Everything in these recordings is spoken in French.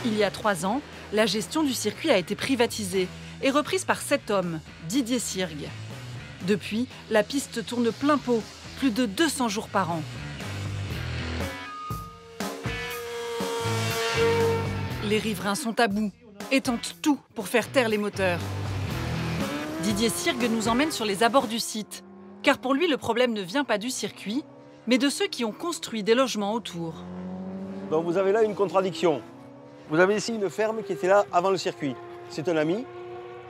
Il y a 3 ans, la gestion du circuit a été privatisée et reprise par cet homme, Didier Sirgue. Depuis, la piste tourne plein pot, plus de 200 jours par an. Les riverains sont à bout et tentent tout pour faire taire les moteurs. Didier Sirgue nous emmène sur les abords du site, car pour lui, le problème ne vient pas du circuit, mais de ceux qui ont construit des logements autour. Donc vous avez là une contradiction. Vous avez ici une ferme qui était là avant le circuit. C'est un ami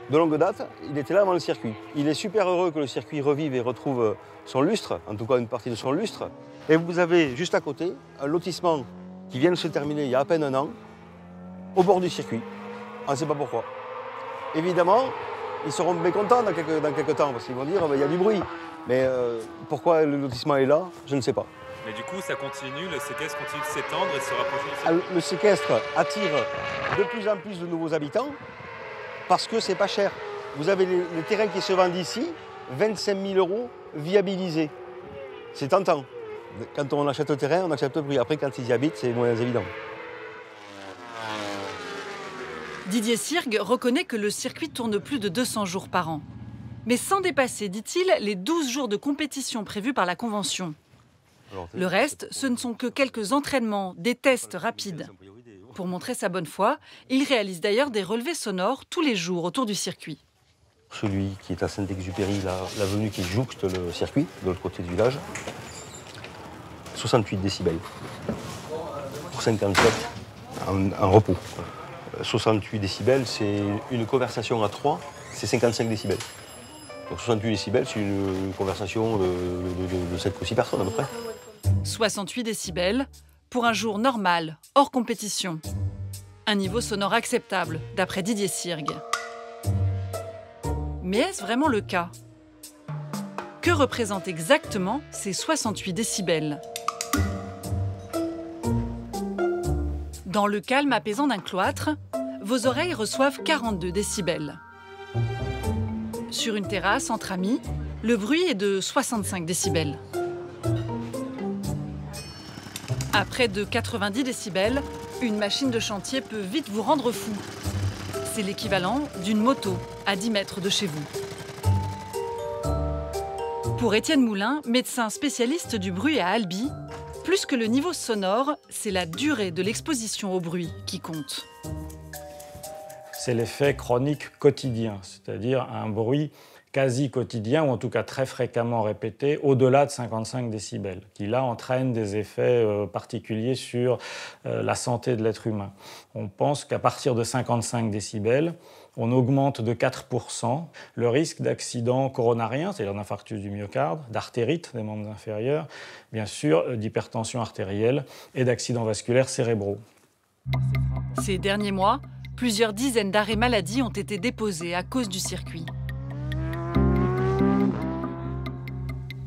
de longue date, il était là avant le circuit. Il est super heureux que le circuit revive et retrouve son lustre, en tout cas une partie de son lustre. Et vous avez juste à côté un lotissement qui vient de se terminer il y a à peine un an, au bord du circuit. On ne sait pas pourquoi. Évidemment, ils seront mécontents dans quelques temps, parce qu'ils vont dire il y a du bruit. Mais pourquoi le lotissement est là, je ne sais pas. Mais du coup, ça continue, le séquestre continue de s'étendre et de se rapprocher du circuit. Le séquestre attire de plus en plus de nouveaux habitants parce que c'est pas cher. Vous avez les terrains qui se vendent ici, 25 000 € viabilisés. C'est tentant. Quand on achète le terrain, on achète le prix. Après, quand ils y habitent, c'est moins évident. Didier Sirgue reconnaît que le circuit tourne plus de 200 jours par an. Mais sans dépasser, dit-il, les 12 jours de compétition prévus par la Convention. Le reste, ce ne sont que quelques entraînements, des tests rapides. Pour montrer sa bonne foi, il réalise d'ailleurs des relevés sonores tous les jours autour du circuit. Celui qui est à Saint-Exupéry, l'avenue qui jouxte le circuit, de l'autre côté du village, 68 décibels. Pour 57 en repos. 68 décibels, c'est une conversation à 3, c'est 55 décibels. Donc 68 décibels, c'est une conversation de 7 ou 6 personnes à peu près. 68 décibels pour un jour normal, hors compétition. Un niveau sonore acceptable, d'après Didier Sirgue. Mais est-ce vraiment le cas? Que représentent exactement ces 68 décibels? Dans le calme apaisant d'un cloître, vos oreilles reçoivent 42 décibels. Sur une terrasse entre amis, le bruit est de 65 décibels. À près de 90 décibels, une machine de chantier peut vite vous rendre fou. C'est l'équivalent d'une moto à 10 mètres de chez vous. Pour Étienne Moulin, médecin spécialiste du bruit à Albi, plus que le niveau sonore, c'est la durée de l'exposition au bruit qui compte. C'est l'effet chronique quotidien, c'est-à-dire un bruit quasi quotidien, ou en tout cas très fréquemment répété, au-delà de 55 décibels, qui là entraîne des effets particuliers sur la santé de l'être humain. On pense qu'à partir de 55 décibels, on augmente de 4% le risque d'accident coronarien, c'est-à-dire d'infarctus du myocarde, d'artérite des membres inférieurs, bien sûr d'hypertension artérielle et d'accidents vasculaires cérébraux. Ces derniers mois, plusieurs dizaines d'arrêts maladie ont été déposés à cause du circuit.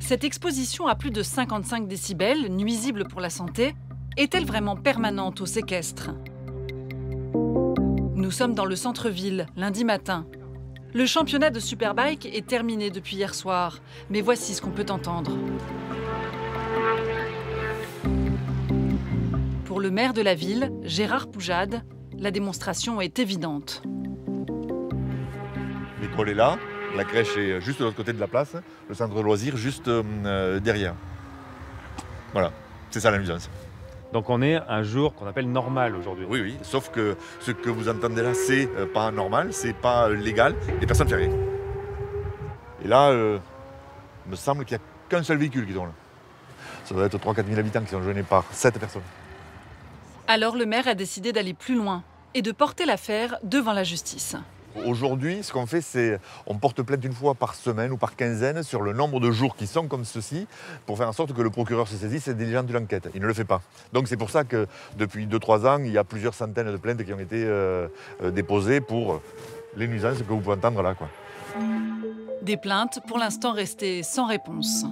Cette exposition à plus de 55 décibels, nuisible pour la santé, est-elle vraiment permanente au séquestre? Nous sommes dans le centre-ville, lundi matin. Le championnat de Superbike est terminé depuis hier soir, mais voici ce qu'on peut entendre. Pour le maire de la ville, Gérard Poujade, la démonstration est évidente. L'école est là. La crèche est juste de l'autre côté de la place, le centre de loisirs juste derrière. Voilà, c'est ça la nuisance. Donc on est un jour qu'on appelle normal aujourd'hui. Oui, oui, sauf que ce que vous entendez là, c'est pas normal, c'est pas légal, et personne ne fait rien. Et là, il me semble qu'il n'y a qu'un seul véhicule qui tourne. Ça doit être 3 000 à 4 000 habitants qui sont gênés par 7 personnes. Alors le maire a décidé d'aller plus loin et de porter l'affaire devant la justice. Aujourd'hui, ce qu'on fait, c'est on porte plainte une fois par semaine ou par quinzaine sur le nombre de jours qui sont comme ceci pour faire en sorte que le procureur se saisisse et diligente l'enquête. Il ne le fait pas. Donc c'est pour ça que depuis 2-3 ans, il y a plusieurs centaines de plaintes qui ont été déposées pour les nuisances que vous pouvez entendre là, quoi. Des plaintes pour l'instant restées sans réponse.